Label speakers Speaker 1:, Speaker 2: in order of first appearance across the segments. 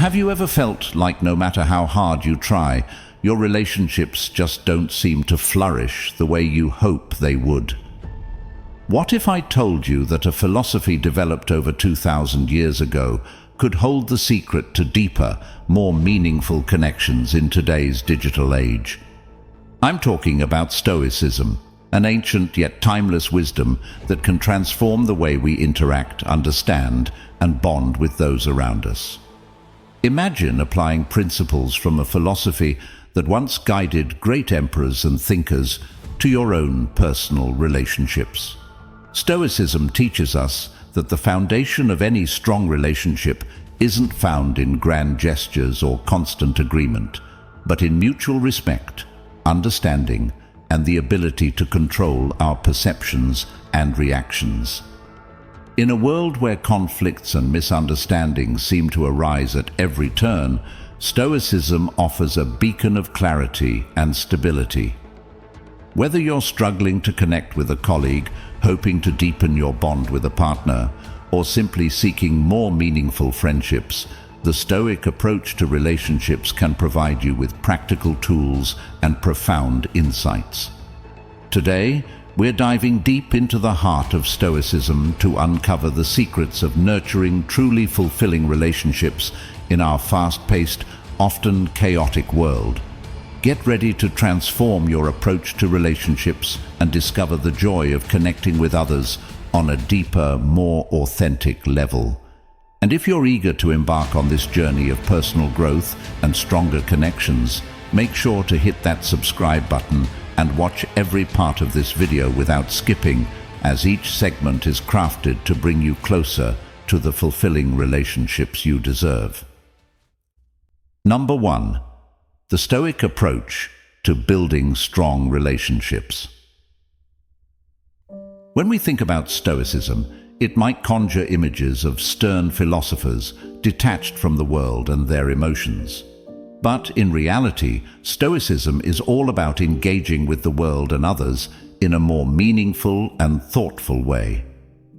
Speaker 1: Have you ever felt like no matter how hard you try, your relationships just don't seem to flourish the way you hope they would? What if I told you that a philosophy developed over 2,000 years ago could hold the secret to deeper, more meaningful connections in today's digital age? I'm talking about Stoicism, an ancient yet timeless wisdom that can transform the way we interact, understand, and bond with those around us. Imagine applying principles from a philosophy that once guided great emperors and thinkers to your own personal relationships. Stoicism teaches us that the foundation of any strong relationship isn't found in grand gestures or constant agreement, but in mutual respect, understanding, and the ability to control our perceptions and reactions. In a world where conflicts and misunderstandings seem to arise at every turn, Stoicism offers a beacon of clarity and stability. Whether you're struggling to connect with a colleague, hoping to deepen your bond with a partner, or simply seeking more meaningful friendships, the Stoic approach to relationships can provide you with practical tools and profound insights. Today, we're diving deep into the heart of Stoicism to uncover the secrets of nurturing truly fulfilling relationships in our fast-paced, often chaotic world. Get ready to transform your approach to relationships and discover the joy of connecting with others on a deeper, more authentic level. And if you're eager to embark on this journey of personal growth and stronger connections, make sure to hit that subscribe button and watch every part of this video without skipping, as each segment is crafted to bring you closer to the fulfilling relationships you deserve. Number 1. The Stoic approach to building strong relationships. When we think about Stoicism, it might conjure images of stern philosophers detached from the world and their emotions. But in reality, Stoicism is all about engaging with the world and others in a more meaningful and thoughtful way.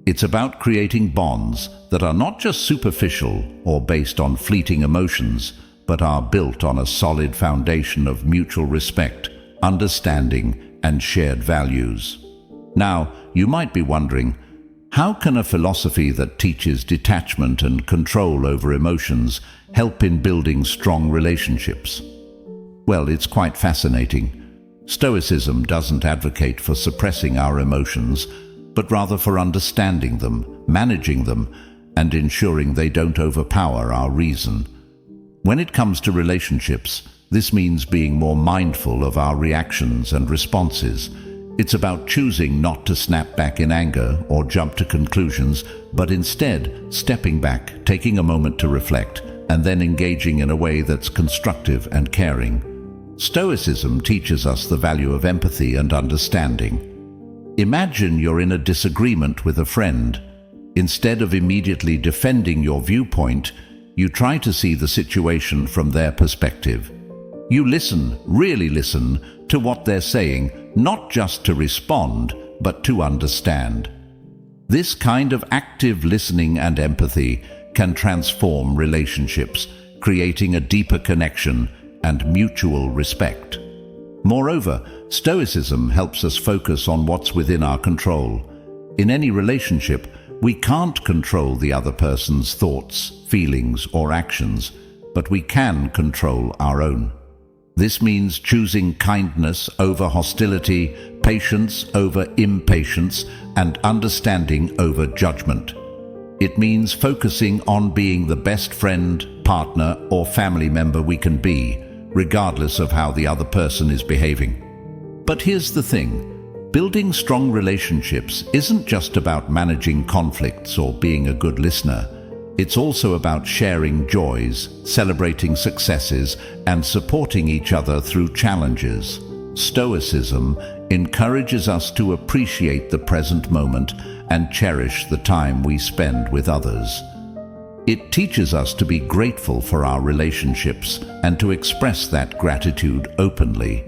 Speaker 1: It's about creating bonds that are not just superficial or based on fleeting emotions, but are built on a solid foundation of mutual respect, understanding, and shared values. Now, you might be wondering, how can a philosophy that teaches detachment and control over emotions help in building strong relationships? Well, it's quite fascinating. Stoicism doesn't advocate for suppressing our emotions, but rather for understanding them, managing them, and ensuring they don't overpower our reason. When it comes to relationships, this means being more mindful of our reactions and responses. It's about choosing not to snap back in anger or jump to conclusions, but instead stepping back, taking a moment to reflect, and then engaging in a way that's constructive and caring. Stoicism teaches us the value of empathy and understanding. Imagine you're in a disagreement with a friend. Instead of immediately defending your viewpoint, you try to see the situation from their perspective. You listen, really listen, to what they're saying, not just to respond, but to understand. This kind of active listening and empathy can transform relationships, creating a deeper connection and mutual respect. Moreover, Stoicism helps us focus on what's within our control. In any relationship, we can't control the other person's thoughts, feelings, or actions, but we can control our own. This means choosing kindness over hostility, patience over impatience, and understanding over judgment. It means focusing on being the best friend, partner, or family member we can be, regardless of how the other person is behaving. But here's the thing. Building strong relationships isn't just about managing conflicts or being a good listener. It's also about sharing joys, celebrating successes, and supporting each other through challenges. Stoicism encourages us to appreciate the present moment and cherish the time we spend with others. It teaches us to be grateful for our relationships and to express that gratitude openly.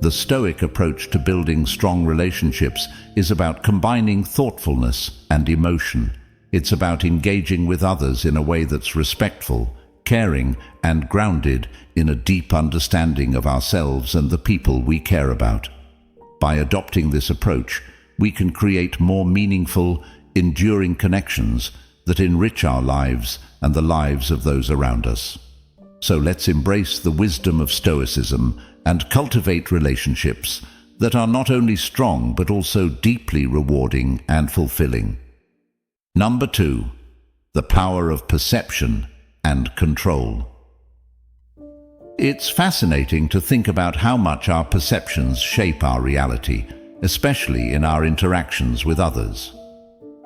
Speaker 1: The Stoic approach to building strong relationships is about combining thoughtfulness and emotion. It's about engaging with others in a way that's respectful, caring, and grounded in a deep understanding of ourselves and the people we care about. By adopting this approach, we can create more meaningful, enduring connections that enrich our lives and the lives of those around us. So let's embrace the wisdom of Stoicism and cultivate relationships that are not only strong but also deeply rewarding and fulfilling. Number 2, the power of perception and control. It's fascinating to think about how much our perceptions shape our reality, especially in our interactions with others.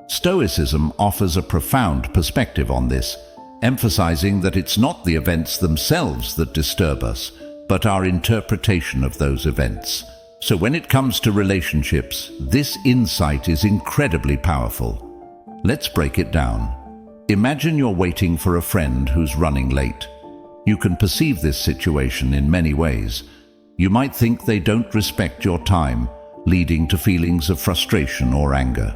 Speaker 1: Stoicism offers a profound perspective on this, emphasizing that it's not the events themselves that disturb us, but our interpretation of those events. So when it comes to relationships, this insight is incredibly powerful. Let's break it down. Imagine you're waiting for a friend who's running late. You can perceive this situation in many ways. You might think they don't respect your time, leading to feelings of frustration or anger.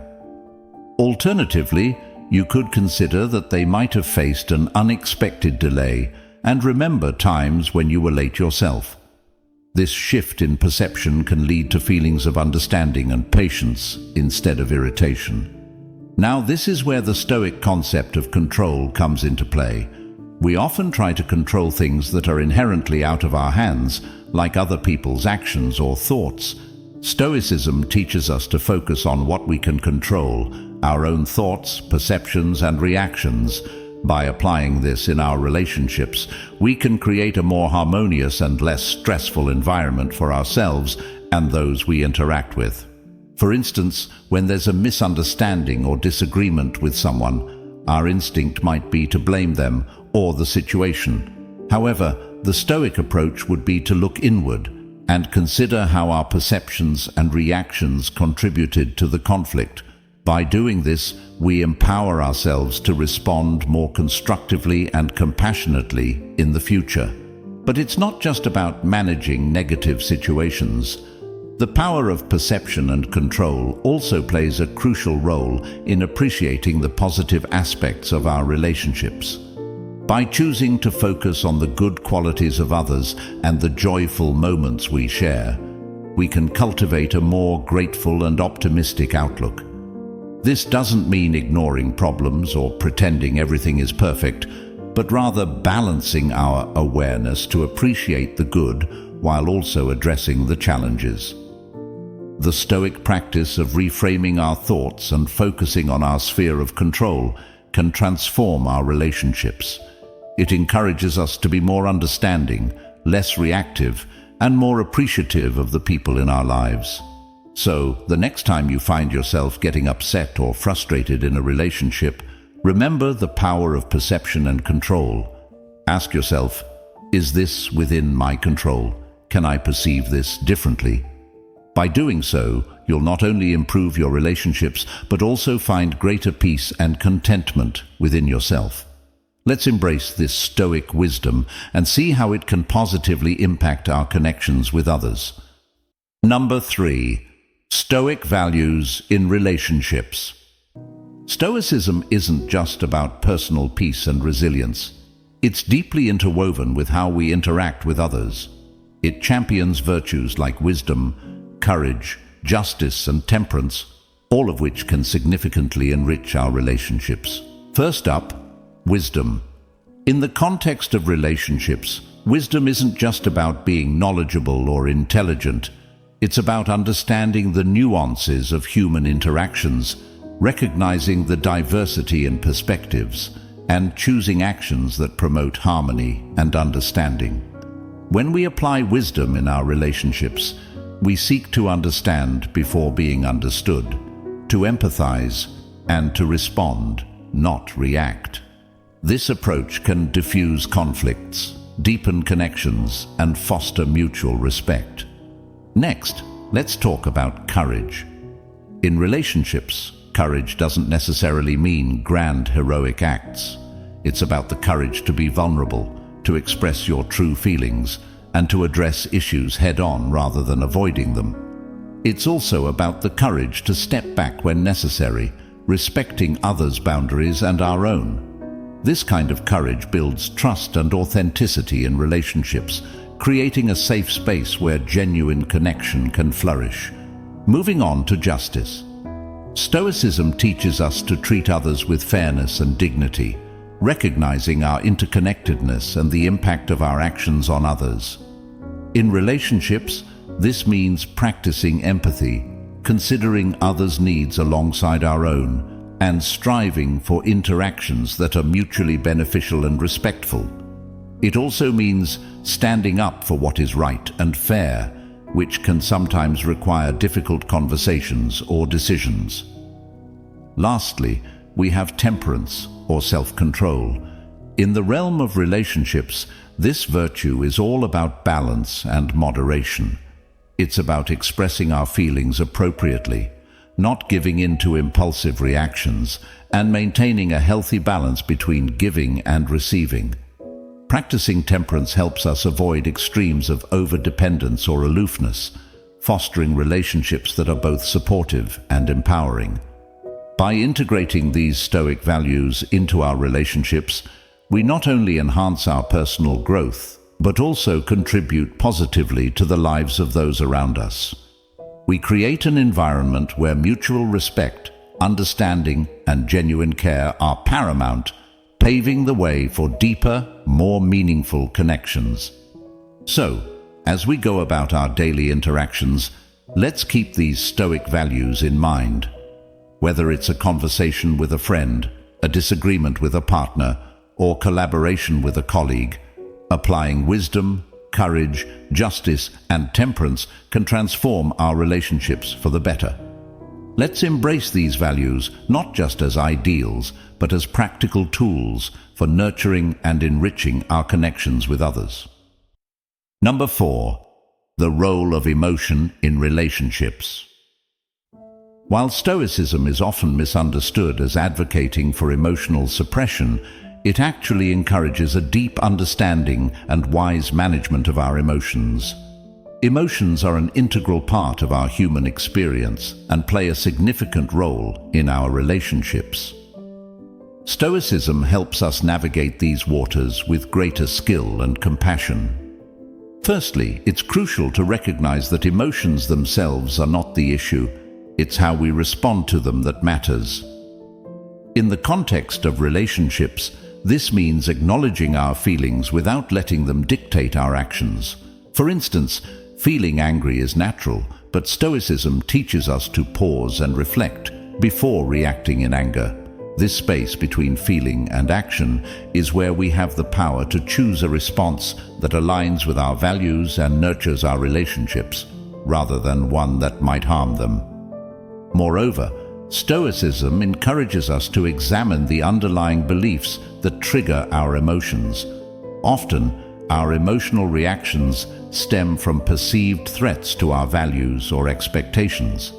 Speaker 1: Alternatively, you could consider that they might have faced an unexpected delay and remember times when you were late yourself. This shift in perception can lead to feelings of understanding and patience instead of irritation. Now, this is where the Stoic concept of control comes into play. We often try to control things that are inherently out of our hands, like other people's actions or thoughts. Stoicism teaches us to focus on what we can control, our own thoughts, perceptions, and reactions. By applying this in our relationships, we can create a more harmonious and less stressful environment for ourselves and those we interact with. For instance, when there's a misunderstanding or disagreement with someone, our instinct might be to blame them or the situation. However, the Stoic approach would be to look inward and consider how our perceptions and reactions contributed to the conflict. By doing this, we empower ourselves to respond more constructively and compassionately in the future. But it's not just about managing negative situations. The power of perception and control also plays a crucial role in appreciating the positive aspects of our relationships. By choosing to focus on the good qualities of others and the joyful moments we share, we can cultivate a more grateful and optimistic outlook. This doesn't mean ignoring problems or pretending everything is perfect, but rather balancing our awareness to appreciate the good while also addressing the challenges. The Stoic practice of reframing our thoughts and focusing on our sphere of control can transform our relationships. It encourages us to be more understanding, less reactive, and more appreciative of the people in our lives. So, the next time you find yourself getting upset or frustrated in a relationship, remember the power of perception and control. Ask yourself, is this within my control? Can I perceive this differently? By doing so, you'll not only improve your relationships, but also find greater peace and contentment within yourself. Let's embrace this Stoic wisdom and see how it can positively impact our connections with others. Number 3. Stoic values in relationships. Stoicism isn't just about personal peace and resilience. It's deeply interwoven with how we interact with others. It champions virtues like wisdom, courage, justice, and temperance, all of which can significantly enrich our relationships. First up, wisdom. In the context of relationships, wisdom isn't just about being knowledgeable or intelligent. It's about understanding the nuances of human interactions, recognizing the diversity in perspectives, and choosing actions that promote harmony and understanding. When we apply wisdom in our relationships, we seek to understand before being understood, to empathize, and to respond, not react. This approach can diffuse conflicts, deepen connections, and foster mutual respect. Next, let's talk about courage. In relationships, courage doesn't necessarily mean grand heroic acts. It's about the courage to be vulnerable, to express your true feelings, and to address issues head-on rather than avoiding them. It's also about the courage to step back when necessary, respecting others' boundaries and our own. This kind of courage builds trust and authenticity in relationships, creating a safe space where genuine connection can flourish. Moving on to justice. Stoicism teaches us to treat others with fairness and dignity, recognizing our interconnectedness and the impact of our actions on others. In relationships, this means practicing empathy, considering others' needs alongside our own, and striving for interactions that are mutually beneficial and respectful. It also means standing up for what is right and fair, which can sometimes require difficult conversations or decisions. Lastly, we have temperance, or self-control. In the realm of relationships, this virtue is all about balance and moderation. It's about expressing our feelings appropriately, not giving in to impulsive reactions, and maintaining a healthy balance between giving and receiving. Practicing temperance helps us avoid extremes of overdependence or aloofness, fostering relationships that are both supportive and empowering. By integrating these Stoic values into our relationships, we not only enhance our personal growth, but also contribute positively to the lives of those around us. We create an environment where mutual respect, understanding, and genuine care are paramount, paving the way for deeper, more meaningful connections. So, as we go about our daily interactions, let's keep these Stoic values in mind. Whether it's a conversation with a friend, a disagreement with a partner, or collaboration with a colleague, applying wisdom, courage, justice, and temperance can transform our relationships for the better. Let's embrace these values not just as ideals, but as practical tools for nurturing and enriching our connections with others. Number 4. The role of emotion in relationships. While Stoicism is often misunderstood as advocating for emotional suppression, it actually encourages a deep understanding and wise management of our emotions. Emotions are an integral part of our human experience and play a significant role in our relationships. Stoicism helps us navigate these waters with greater skill and compassion. Firstly, it's crucial to recognize that emotions themselves are not the issue. It's how we respond to them that matters. In the context of relationships, this means acknowledging our feelings without letting them dictate our actions. For instance, feeling angry is natural, but Stoicism teaches us to pause and reflect before reacting in anger. This space between feeling and action is where we have the power to choose a response that aligns with our values and nurtures our relationships, rather than one that might harm them. Moreover, Stoicism encourages us to examine the underlying beliefs that trigger our emotions. Often, our emotional reactions stem from perceived threats to our values or expectations.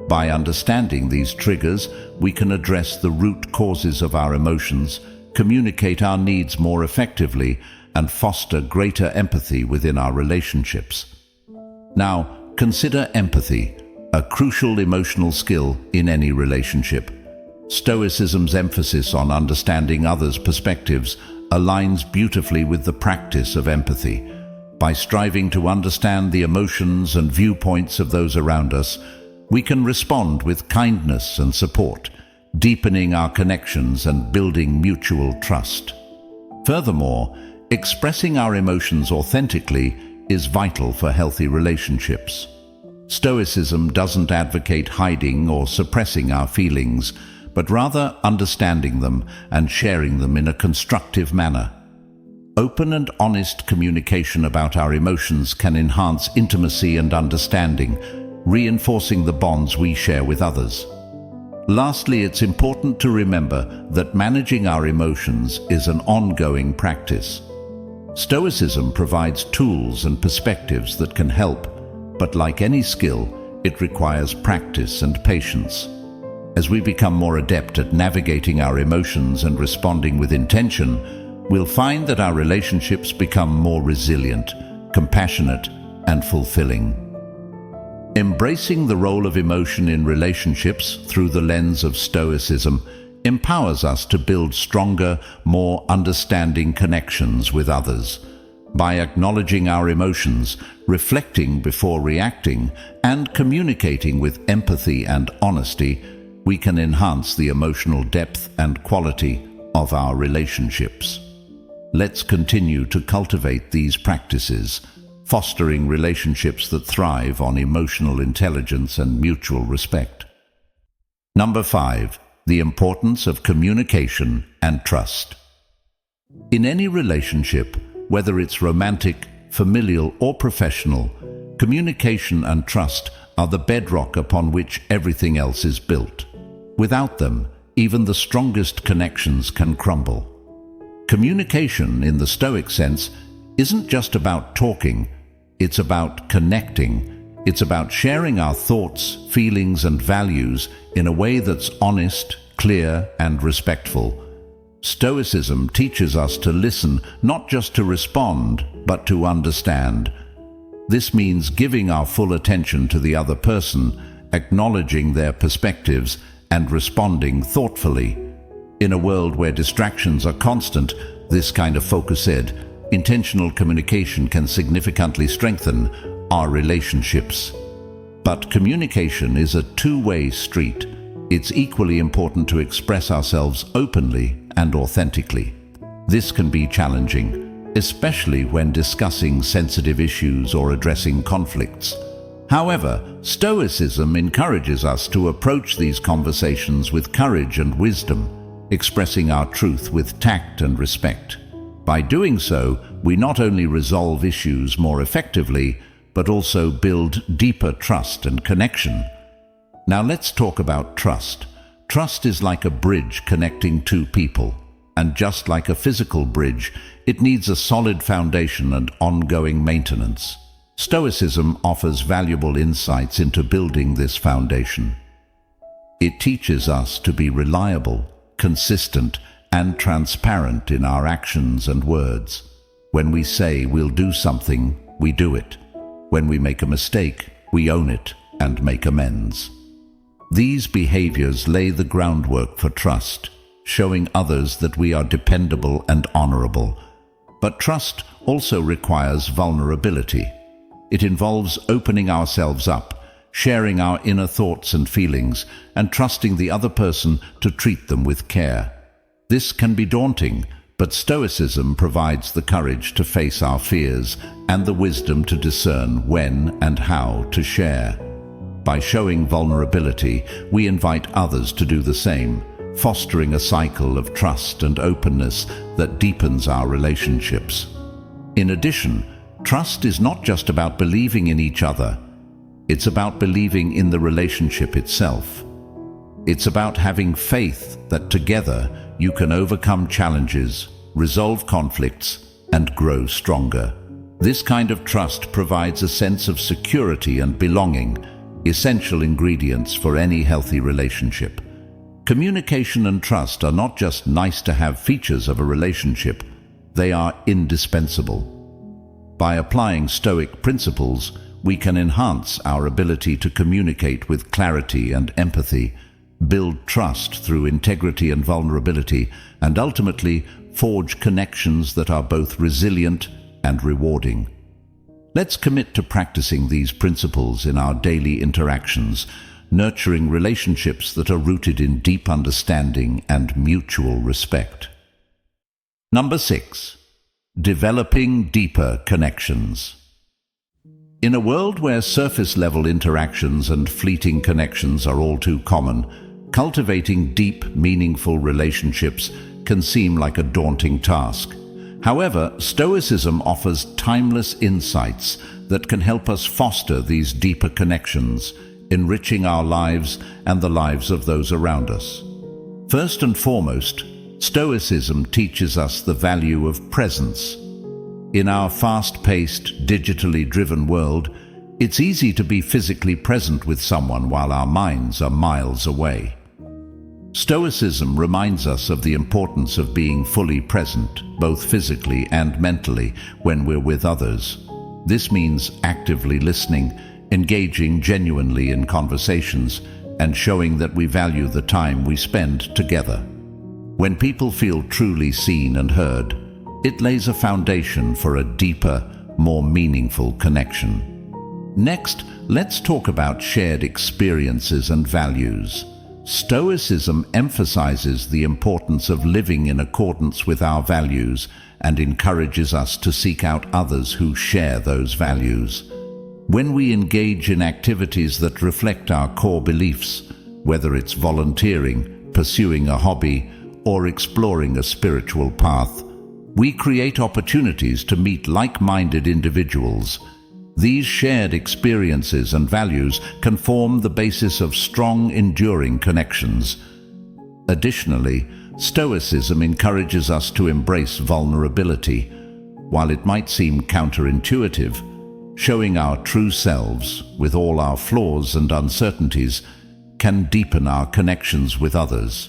Speaker 1: By understanding these triggers, we can address the root causes of our emotions, communicate our needs more effectively, and foster greater empathy within our relationships. Now, consider empathy, a crucial emotional skill in any relationship. Stoicism's emphasis on understanding others' perspectives aligns beautifully with the practice of empathy. By striving to understand the emotions and viewpoints of those around us, we can respond with kindness and support, deepening our connections and building mutual trust. Furthermore, expressing our emotions authentically is vital for healthy relationships. Stoicism doesn't advocate hiding or suppressing our feelings, but rather understanding them and sharing them in a constructive manner. Open and honest communication about our emotions can enhance intimacy and understanding, reinforcing the bonds we share with others. Lastly, it's important to remember that managing our emotions is an ongoing practice. Stoicism provides tools and perspectives that can help, but like any skill, it requires practice and patience. As we become more adept at navigating our emotions and responding with intention, we'll find that our relationships become more resilient, compassionate, and fulfilling. Embracing the role of emotion in relationships through the lens of Stoicism empowers us to build stronger, more understanding connections with others. By acknowledging our emotions, reflecting before reacting, and communicating with empathy and honesty, we can enhance the emotional depth and quality of our relationships. Let's continue to cultivate these practices, fostering relationships that thrive on emotional intelligence and mutual respect. Number 5. The importance of communication and trust. In any relationship, whether it's romantic, familial, or professional, communication and trust are the bedrock upon which everything else is built. Without them, even the strongest connections can crumble. Communication, in the Stoic sense, isn't just about talking, it's about connecting. It's about sharing our thoughts, feelings, and values in a way that's honest, clear, and respectful. Stoicism teaches us to listen, not just to respond, but to understand. This means giving our full attention to the other person, acknowledging their perspectives, and responding thoughtfully. In a world where distractions are constant, this kind of focused, intentional communication can significantly strengthen our relationships. But communication is a two-way street. It's equally important to express ourselves openly and authentically. This can be challenging, especially when discussing sensitive issues or addressing conflicts. However, Stoicism encourages us to approach these conversations with courage and wisdom, expressing our truth with tact and respect. By doing so, we not only resolve issues more effectively, but also build deeper trust and connection. Now let's talk about trust. Trust is like a bridge connecting two people, and just like a physical bridge, it needs a solid foundation and ongoing maintenance. Stoicism offers valuable insights into building this foundation. It teaches us to be reliable, consistent, and transparent in our actions and words. When we say we'll do something, we do it. When we make a mistake, we own it and make amends. These behaviors lay the groundwork for trust, showing others that we are dependable and honorable. But trust also requires vulnerability. It involves opening ourselves up, sharing our inner thoughts and feelings, and trusting the other person to treat them with care. This can be daunting, but Stoicism provides the courage to face our fears and the wisdom to discern when and how to share. By showing vulnerability, we invite others to do the same, fostering a cycle of trust and openness that deepens our relationships. In addition, trust is not just about believing in each other. It's about believing in the relationship itself. It's about having faith that together you can overcome challenges, resolve conflicts, and grow stronger. This kind of trust provides a sense of security and belonging, essential ingredients for any healthy relationship. Communication and trust are not just nice-to-have features of a relationship, they are indispensable. By applying Stoic principles, we can enhance our ability to communicate with clarity and empathy, build trust through integrity and vulnerability, and ultimately forge connections that are both resilient and rewarding. Let's commit to practicing these principles in our daily interactions, nurturing relationships that are rooted in deep understanding and mutual respect. Number 6. Developing deeper connections. In a world where surface-level interactions and fleeting connections are all too common, cultivating deep, meaningful relationships can seem like a daunting task. However, Stoicism offers timeless insights that can help us foster these deeper connections, enriching our lives and the lives of those around us. First and foremost, Stoicism teaches us the value of presence. In our fast-paced, digitally driven world, it's easy to be physically present with someone while our minds are miles away. Stoicism reminds us of the importance of being fully present, both physically and mentally, when we're with others. This means actively listening, engaging genuinely in conversations, and showing that we value the time we spend together. When people feel truly seen and heard, it lays a foundation for a deeper, more meaningful connection. Next, let's talk about shared experiences and values. Stoicism emphasizes the importance of living in accordance with our values and encourages us to seek out others who share those values. When we engage in activities that reflect our core beliefs, whether it's volunteering, pursuing a hobby, or exploring a spiritual path, we create opportunities to meet like-minded individuals. These shared experiences and values can form the basis of strong, enduring connections. Additionally, Stoicism encourages us to embrace vulnerability. While it might seem counterintuitive, showing our true selves, with all our flaws and uncertainties, can deepen our connections with others.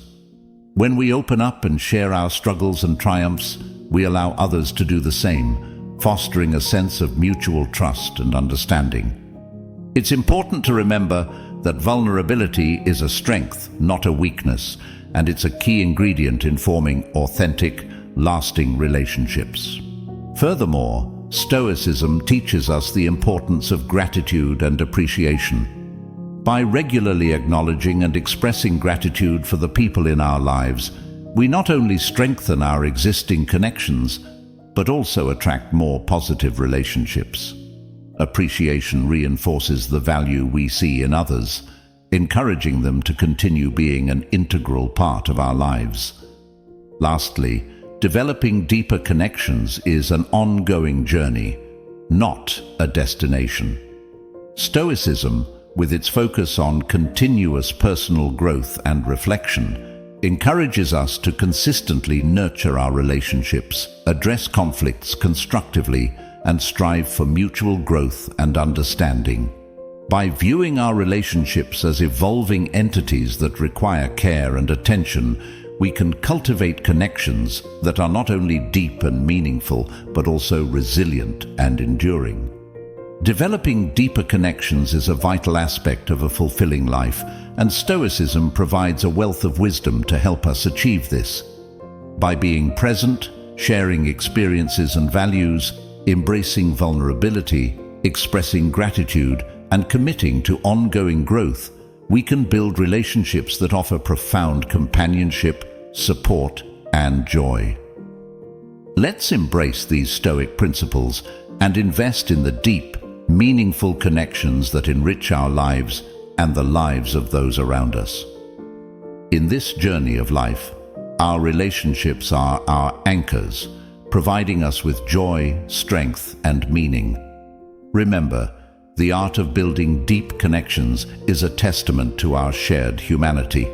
Speaker 1: When we open up and share our struggles and triumphs, we allow others to do the same, fostering a sense of mutual trust and understanding. It's important to remember that vulnerability is a strength, not a weakness, and it's a key ingredient in forming authentic, lasting relationships. Furthermore, Stoicism teaches us the importance of gratitude and appreciation. By regularly acknowledging and expressing gratitude for the people in our lives, we not only strengthen our existing connections, but also attract more positive relationships. Appreciation reinforces the value we see in others, encouraging them to continue being an integral part of our lives. Lastly, developing deeper connections is an ongoing journey, not a destination. Stoicism, with its focus on continuous personal growth and reflection, encourages us to consistently nurture our relationships, address conflicts constructively, and strive for mutual growth and understanding. By viewing our relationships as evolving entities that require care and attention, we can cultivate connections that are not only deep and meaningful, but also resilient and enduring. Developing deeper connections is a vital aspect of a fulfilling life, and Stoicism provides a wealth of wisdom to help us achieve this. By being present, sharing experiences and values, embracing vulnerability, expressing gratitude, and committing to ongoing growth, we can build relationships that offer profound companionship, support, and joy. Let's embrace these Stoic principles and invest in the deep, meaningful connections that enrich our lives and the lives of those around us. In this journey of life, our relationships are our anchors, providing us with joy, strength, and meaning. Remember, the art of building deep connections is a testament to our shared humanity,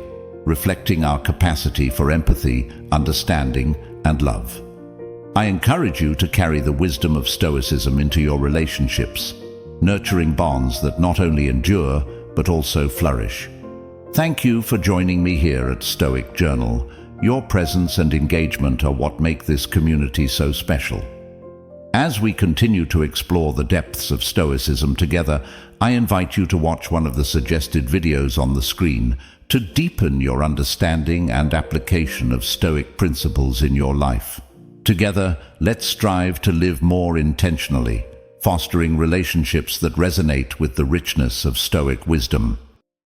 Speaker 1: reflecting our capacity for empathy, understanding, and love. I encourage you to carry the wisdom of Stoicism into your relationships, nurturing bonds that not only endure, but also flourish. Thank you for joining me here at Stoic Journal. Your presence and engagement are what make this community so special. As we continue to explore the depths of Stoicism together, I invite you to watch one of the suggested videos on the screen to deepen your understanding and application of Stoic principles in your life. Together, let's strive to live more intentionally, fostering relationships that resonate with the richness of Stoic wisdom.